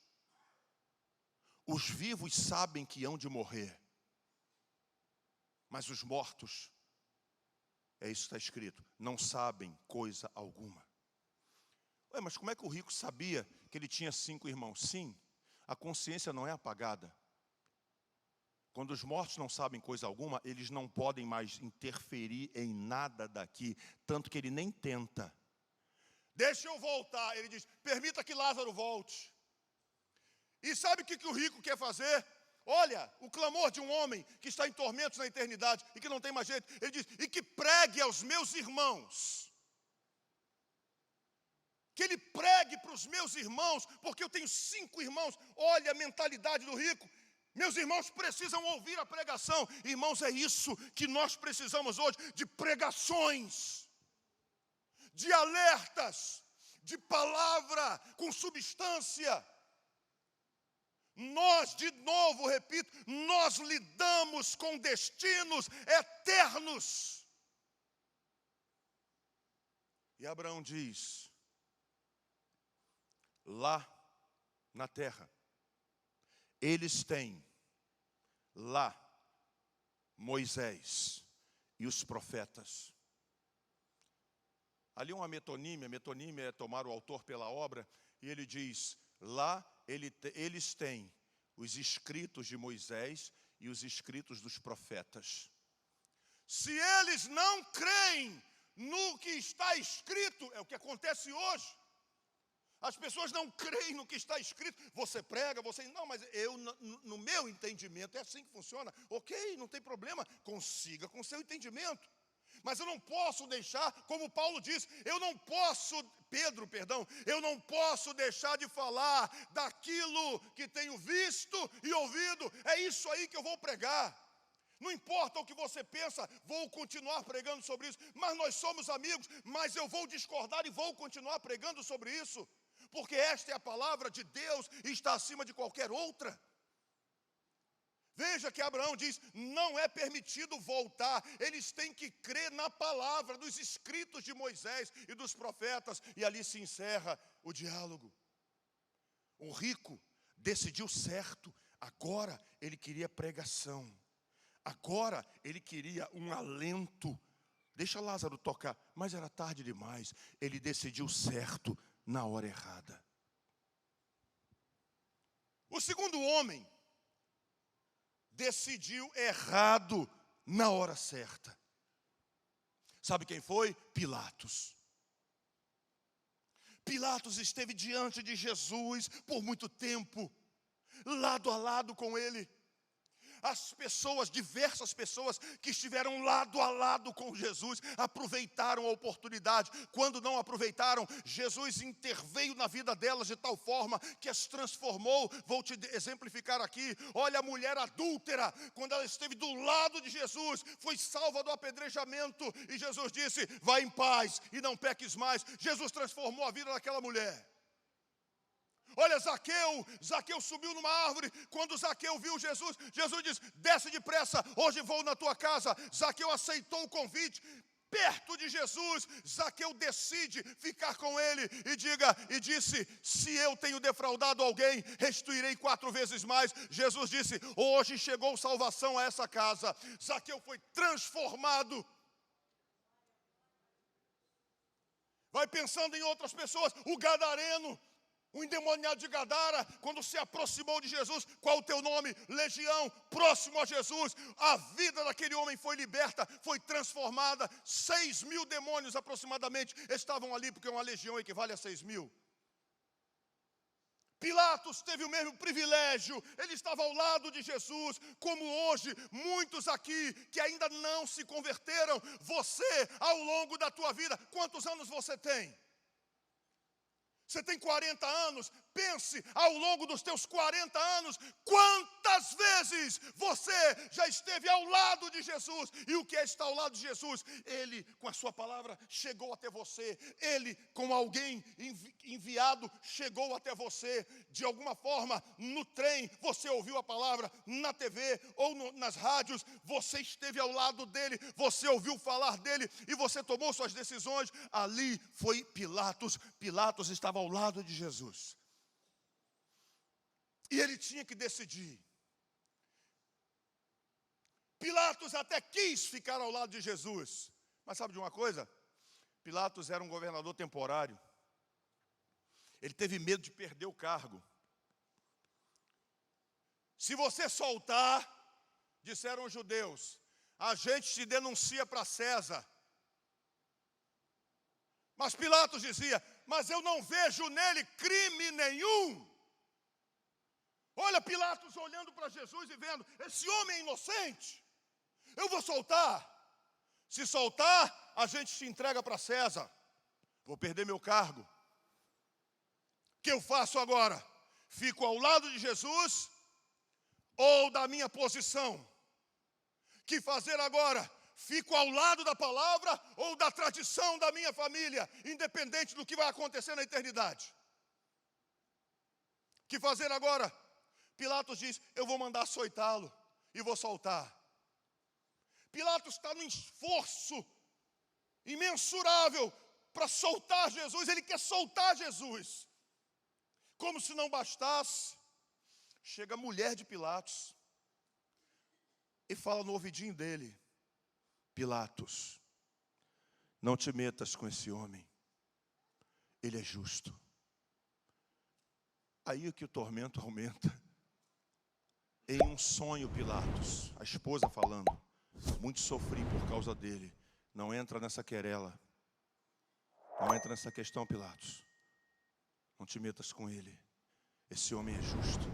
Os vivos sabem que hão de morrer, mas os mortos, é isso que está escrito, não sabem coisa alguma. Ué, mas como é que o rico sabia que ele tinha 5 irmãos? Sim, a consciência não é apagada. Quando os mortos não sabem coisa alguma, eles não podem mais interferir em nada daqui, tanto que ele nem tenta. Deixa eu voltar, ele diz, permita que Lázaro volte. E sabe o que o rico quer fazer? Olha, o clamor de um homem que está em tormentos na eternidade e que não tem mais jeito. Ele diz, e que pregue aos meus irmãos. Que ele pregue para os meus irmãos, porque eu tenho 5 irmãos. Olha a mentalidade do rico. Meus irmãos precisam ouvir a pregação. Irmãos, é isso que nós precisamos hoje, de pregações, de alertas, de palavra com substância. Nós, de novo, repito, nós lidamos com destinos eternos. E Abraão diz, lá na terra. Eles têm lá Moisés e os profetas. Ali uma metonímia é tomar o autor pela obra, e ele diz, lá eles têm os escritos de Moisés e os escritos dos profetas. Se eles não creem no que está escrito, é o que acontece hoje. As pessoas não creem no que está escrito. Você prega, não, mas eu, no meu entendimento, é assim que funciona. Ok, não tem problema, consiga com seu entendimento. Mas eu não posso deixar, como Paulo diz, eu não posso deixar de falar daquilo que tenho visto e ouvido. É isso aí que eu vou pregar. Não importa o que você pensa, vou continuar pregando sobre isso. Mas nós somos amigos, mas eu vou discordar e vou continuar pregando sobre isso. Porque esta é a palavra de Deus e está acima de qualquer outra. Veja que Abraão diz, não é permitido voltar, eles têm que crer na palavra, nos escritos de Moisés e dos profetas, e ali se encerra o diálogo. O rico decidiu certo, agora ele queria pregação, agora ele queria um alento. Deixa Lázaro tocar, mas era tarde demais, ele decidiu certo na hora errada. O segundo homem decidiu errado na hora certa. Sabe quem foi? Pilatos. Pilatos esteve diante de Jesus por muito tempo, lado a lado com ele. As pessoas, diversas pessoas que estiveram lado a lado com Jesus, aproveitaram a oportunidade. Quando não aproveitaram, Jesus interveio na vida delas de tal forma que as transformou. Vou te exemplificar aqui. Olha a mulher adúltera, quando ela esteve do lado de Jesus, foi salva do apedrejamento. E Jesus disse, vai em paz e não peques mais. Jesus transformou a vida daquela mulher. Olha Zaqueu subiu numa árvore. Quando Zaqueu viu Jesus, Jesus disse, desce depressa, hoje vou na tua casa. Zaqueu aceitou o convite. Perto de Jesus, Zaqueu decide ficar com ele e disse, se eu tenho defraudado alguém, restituirei 4 vezes mais. Jesus disse, hoje chegou salvação a essa casa. Zaqueu foi transformado. Vai pensando em outras pessoas, o gadareno, o endemoniado de Gadara, quando se aproximou de Jesus, qual o teu nome? Legião, próximo a Jesus, a vida daquele homem foi liberta, foi transformada. 6.000 demônios aproximadamente estavam ali, porque uma legião equivale a 6.000. Pilatos teve o mesmo privilégio, ele estava ao lado de Jesus, como hoje, muitos aqui que ainda não se converteram. Você, ao longo da tua vida, quantos anos você tem? Você tem 40 anos, pense, ao longo dos teus 40 anos, quantas vezes você já esteve ao lado de Jesus. E o que é estar ao lado de Jesus? Ele, com a sua palavra, chegou até você. Ele, com alguém enviado, chegou até você. De alguma forma, no trem, você ouviu a palavra, na TV ou nas rádios, você esteve ao lado dele, você ouviu falar dele e você tomou suas decisões. Ali foi Pilatos. Pilatos estava ao lado de Jesus. E ele tinha que decidir. Pilatos até quis ficar ao lado de Jesus. Mas sabe de uma coisa? Pilatos era um governador temporário. Ele teve medo de perder o cargo. Se você soltar, disseram os judeus, a gente te denuncia para César. Mas Pilatos dizia, mas eu não vejo nele crime nenhum. Olha Pilatos olhando para Jesus e vendo, esse homem é inocente. Eu vou soltar. Se soltar, a gente te entrega para César. Vou perder meu cargo. O que eu faço agora? Fico ao lado de Jesus ou da minha posição? Que fazer agora? Fico ao lado da palavra ou da tradição da minha família, independente do que vai acontecer na eternidade? Que fazer agora? Pilatos diz, eu vou mandar açoitá-lo e vou soltar. Pilatos está num esforço imensurável para soltar Jesus, ele quer soltar Jesus. Como se não bastasse, chega a mulher de Pilatos e fala no ouvidinho dele: Pilatos, não te metas com esse homem, ele é justo. Aí que o tormento aumenta. Em um sonho, Pilatos, a esposa falando: muito sofri por causa dele. Não entra nessa querela. Não entra nessa questão, Pilatos. Não te metas com ele. Esse homem é justo.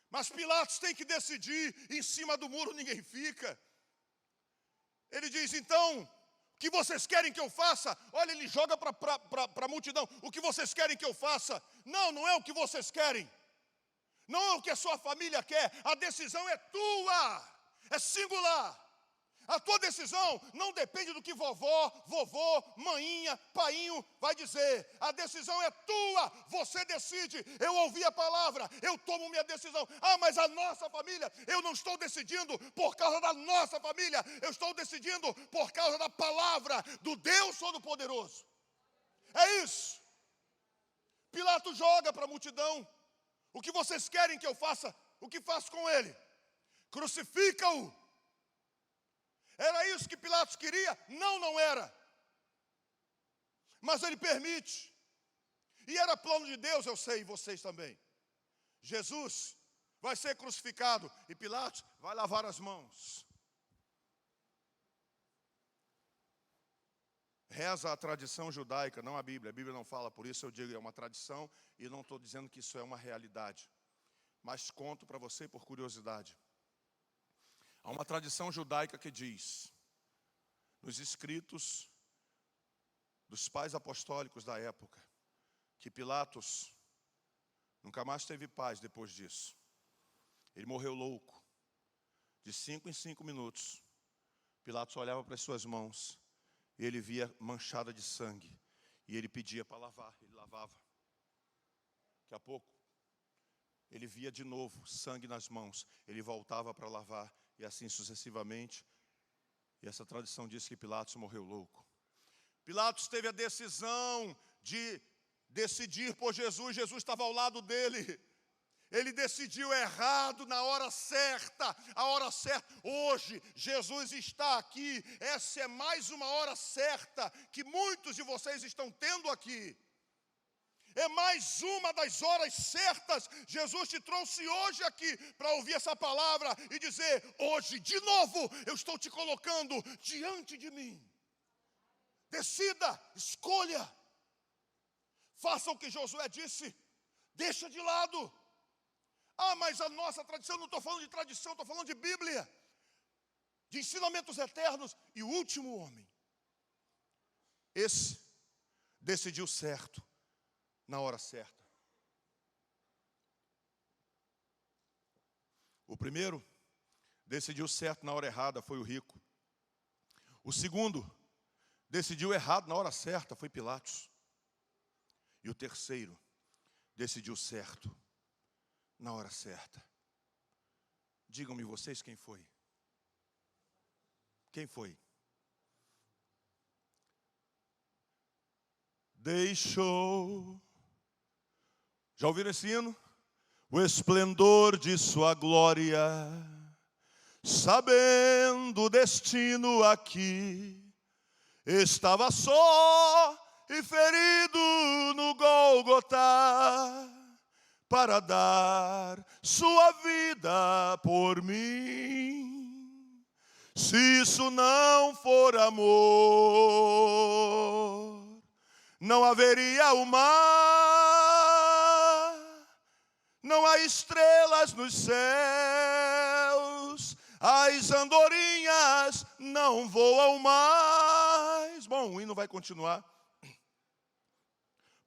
Mas Pilatos tem que decidir. Em cima do muro ninguém fica. Ele diz: então, o que vocês querem que eu faça? Olha, ele joga para a multidão: o que vocês querem que eu faça? Não, não é o que vocês querem. Não é o que a sua família quer. A decisão é tua. É singular. A tua decisão não depende do que vovô, maninha, painho vai dizer. A decisão é tua, você decide. Eu ouvi a palavra, eu tomo minha decisão. Ah, mas a nossa família, eu não estou decidindo por causa da nossa família. Eu estou decidindo por causa da palavra do Deus Todo-Poderoso. É isso. Pilatos joga para a multidão: o que vocês querem que eu faça? O que faço com ele? Crucifica-o. Era isso que Pilatos queria? Não, não era. Mas ele permite. E era plano de Deus, eu sei, e vocês também. Jesus vai ser crucificado e Pilatos vai lavar as mãos. Reza a tradição judaica, não a Bíblia. A Bíblia não fala, por isso eu digo, é uma tradição e não estou dizendo que isso é uma realidade. Mas conto para você por curiosidade. Há uma tradição judaica que diz, nos escritos dos pais apostólicos da época, que Pilatos nunca mais teve paz depois disso. Ele morreu louco. De 5 em 5 minutos, Pilatos olhava para as suas mãos e ele via manchada de sangue. E ele pedia para lavar, ele lavava. Daqui a pouco, ele via de novo sangue nas mãos, ele voltava para lavar. E assim sucessivamente. E essa tradição diz que Pilatos morreu louco. Pilatos teve a decisão de decidir por Jesus. Jesus estava ao lado dele. Ele decidiu errado na hora certa. A hora certa. Hoje, Jesus está aqui. Essa é mais uma hora certa que muitos de vocês estão tendo aqui. É mais uma das horas certas. Jesus te trouxe hoje aqui para ouvir essa palavra e dizer: hoje, de novo, eu estou te colocando diante de mim. Decida, escolha. Faça o que Josué disse. Deixa de lado. Ah, mas a nossa tradição, não estou falando de tradição, estou falando de Bíblia. De ensinamentos eternos. E o último homem, esse decidiu certo. Na hora certa. O primeiro decidiu certo na hora errada, foi o rico. O segundo decidiu errado na hora certa, foi Pilatos. E o terceiro decidiu certo na hora certa. Digam-me vocês quem foi. Quem foi? Deixou. Já ouviram esse hino? O esplendor de sua glória, sabendo o destino aqui, estava só e ferido no Gólgota, para dar sua vida por mim. Se isso não for amor, não haveria o mar. Não há estrelas nos céus, as andorinhas não voam mais. Bom, o hino vai continuar.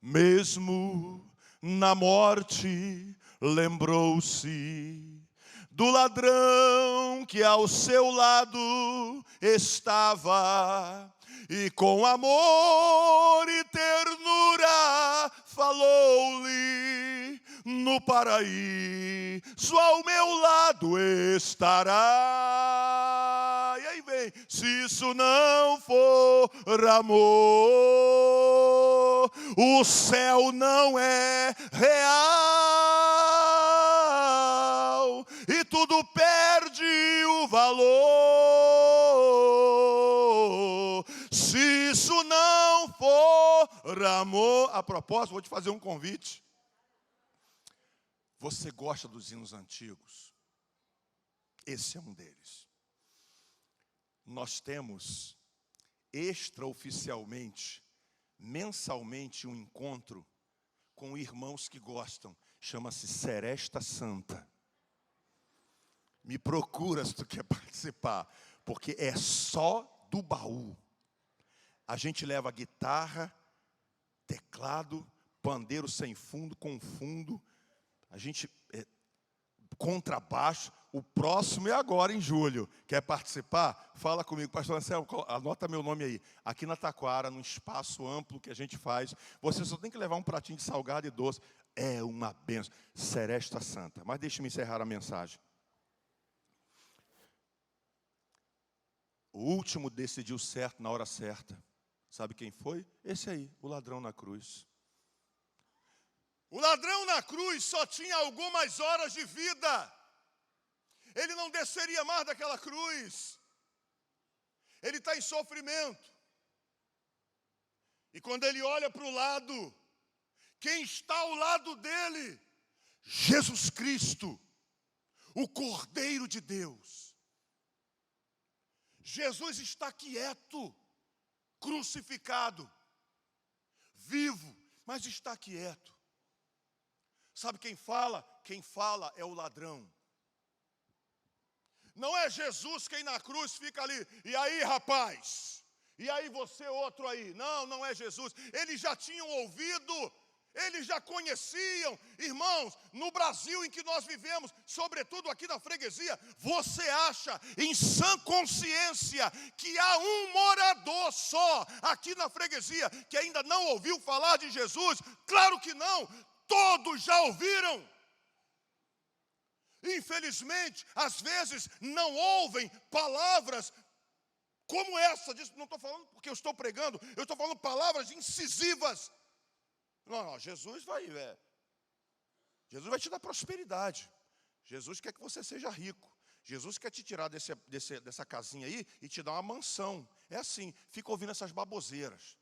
Mesmo na morte, lembrou-se do ladrão que ao seu lado estava, e com amor e ternura falou-lhe: no paraíso ao meu lado estará. E aí vem: se isso não for amor, o céu não é real e tudo perde o valor se isso não for amor. A propósito, vou te fazer um convite. Você gosta dos hinos antigos? Esse é um deles. Nós temos extraoficialmente, mensalmente, um encontro com irmãos que gostam. Chama-se Seresta Santa. Me procura se tu quer participar, porque é só do baú. A gente leva guitarra, teclado, pandeiro sem fundo, com fundo. A gente contrabaixo. O próximo é agora, em julho. Quer participar? Fala comigo. Pastor Anselmo, anota meu nome aí. Aqui na Taquara, num espaço amplo que a gente faz. Você só tem que levar um pratinho de salgado e doce. É uma bênção. Seresta Santa. Mas deixe-me encerrar a mensagem. O último decidiu certo na hora certa. Sabe quem foi? Esse aí, o ladrão na cruz. O ladrão na cruz só tinha algumas horas de vida. Ele não desceria mais daquela cruz. Ele está em sofrimento. E quando ele olha para o lado, quem está ao lado dele? Jesus Cristo, o Cordeiro de Deus. Jesus está quieto, crucificado, vivo, mas está quieto. Sabe quem fala? Quem fala é o ladrão. Não é Jesus quem na cruz fica ali, e aí rapaz, e aí você outro aí. Não, não é Jesus. Eles já tinham ouvido, eles já conheciam. Irmãos, no Brasil em que nós vivemos, sobretudo aqui na freguesia, você acha em sã consciência que há um morador só aqui na freguesia que ainda não ouviu falar de Jesus? Claro que não, todos já ouviram. Infelizmente, às vezes não ouvem palavras como essa. Não estou falando porque eu estou pregando, eu estou falando palavras incisivas. Não, Jesus vai te dar prosperidade. Jesus quer que você seja rico. Jesus quer te tirar dessa casinha aí e te dar uma mansão. É assim, fica ouvindo essas baboseiras.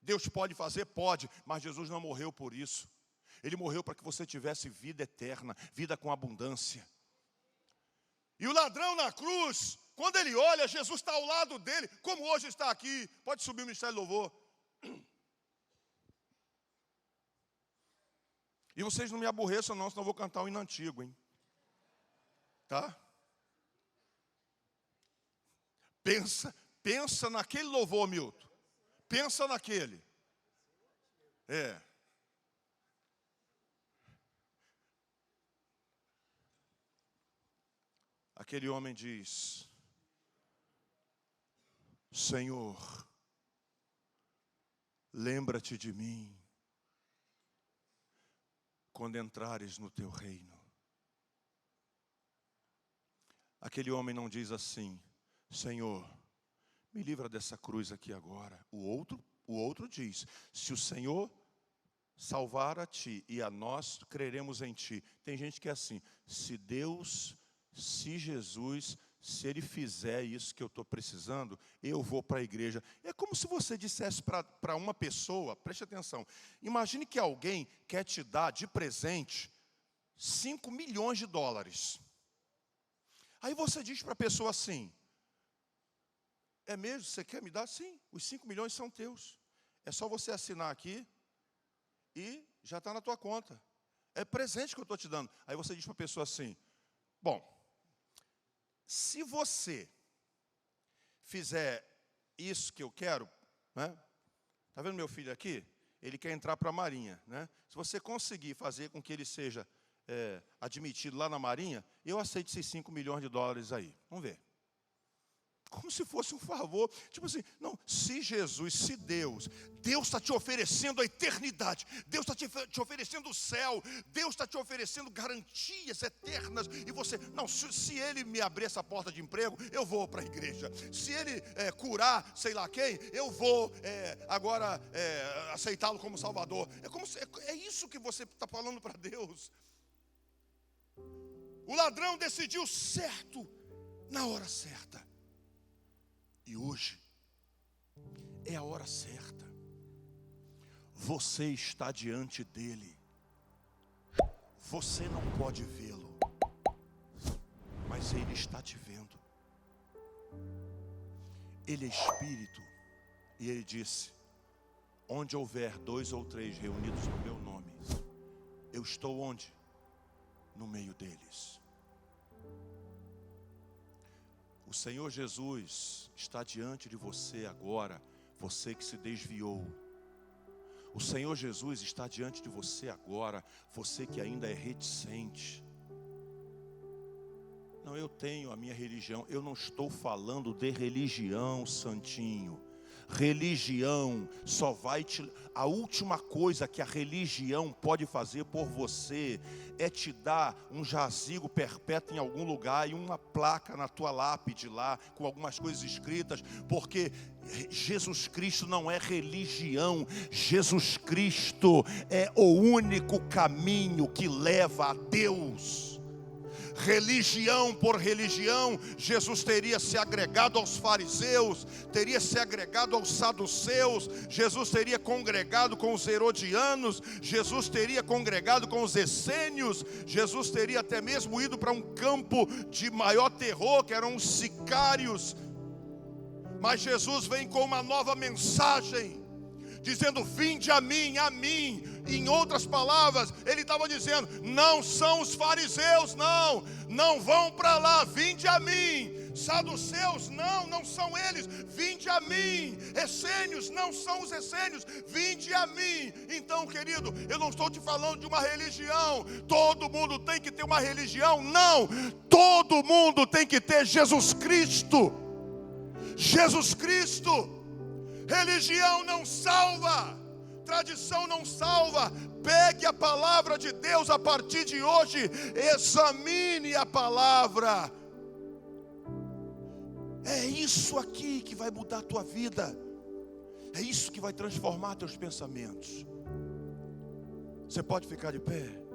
Deus pode fazer? Pode, mas Jesus não morreu por isso. Ele morreu para que você tivesse vida eterna, vida com abundância. E o ladrão na cruz, quando ele olha, Jesus está ao lado dele, como hoje está aqui. Pode subir o Ministério do Louvor. E vocês não me aborreçam não, senão eu vou cantar um hino antigo, hein? Tá? Pensa naquele louvor, Milton. Pensa naquele. Aquele homem diz: Senhor, lembra-te de mim quando entrares no teu reino. Aquele homem não diz assim: Senhor, me livra dessa cruz aqui agora. O outro diz: se o Senhor salvar a ti e a nós, creremos em ti. Tem gente que é assim: se Jesus, se ele fizer isso que eu estou precisando, eu vou para a igreja. É como se você dissesse para uma pessoa, preste atenção, imagine que alguém quer te dar de presente 5 milhões de dólares. Aí você diz para a pessoa assim: é mesmo, você quer me dar? Sim, os 5 milhões são teus. É só você assinar aqui e já está na tua conta. É presente que eu estou te dando. Aí você diz para a pessoa assim: bom, se você fizer isso que eu quero, né? Está vendo meu filho aqui? Ele quer entrar para a Marinha, né? Se você conseguir fazer com que ele seja admitido lá na Marinha, eu aceito esses 5 milhões de dólares aí. Vamos ver. Como se fosse um favor. Tipo assim, não, se Deus está te oferecendo a eternidade, Deus está te oferecendo o céu, Deus está te oferecendo garantias eternas, e você, não, se Ele me abrir essa porta de emprego, eu vou para a igreja. Se Ele curar sei lá quem, eu vou agora aceitá-lo como Salvador. É isso que você está falando para Deus. O ladrão decidiu certo, na hora certa. E hoje é a hora certa. Você está diante dele. Você não pode vê-lo, mas ele está te vendo. Ele é Espírito. E ele disse: onde houver 2 ou 3 reunidos no meu nome, eu estou onde? No meio deles. O Senhor Jesus está diante de você agora, você que se desviou. O Senhor Jesus está diante de você agora, você que ainda é reticente. Não, eu tenho a minha religião. Eu não estou falando de religião, santinho. Religião só vai te... A última coisa que a religião pode fazer por você é te dar um jazigo perpétuo em algum lugar e uma placa na tua lápide lá, com algumas coisas escritas, porque Jesus Cristo não é religião. Jesus Cristo é o único caminho que leva a Deus. Religião por religião, Jesus teria se agregado aos fariseus, teria se agregado aos saduceus, Jesus teria congregado com os herodianos, Jesus teria congregado com os essênios, Jesus teria até mesmo ido para um campo de maior terror, que eram os sicários. Mas Jesus vem com uma nova mensagem, dizendo: vinde a mim. Em outras palavras, ele estava dizendo: não são os fariseus, não vão para lá, vinde a mim. Saduceus, não são eles, vinde a mim. Essênios, não são os essênios, vinde a mim. Então, querido, eu não estou te falando de uma religião. Todo mundo tem que ter uma religião, não. Todo mundo tem que ter Jesus Cristo. Jesus Cristo. Religião não salva, tradição não salva. Pegue a palavra de Deus a partir de hoje, examine a palavra. É isso aqui que vai mudar a tua vida, é isso que vai transformar teus pensamentos. Você pode ficar de pé?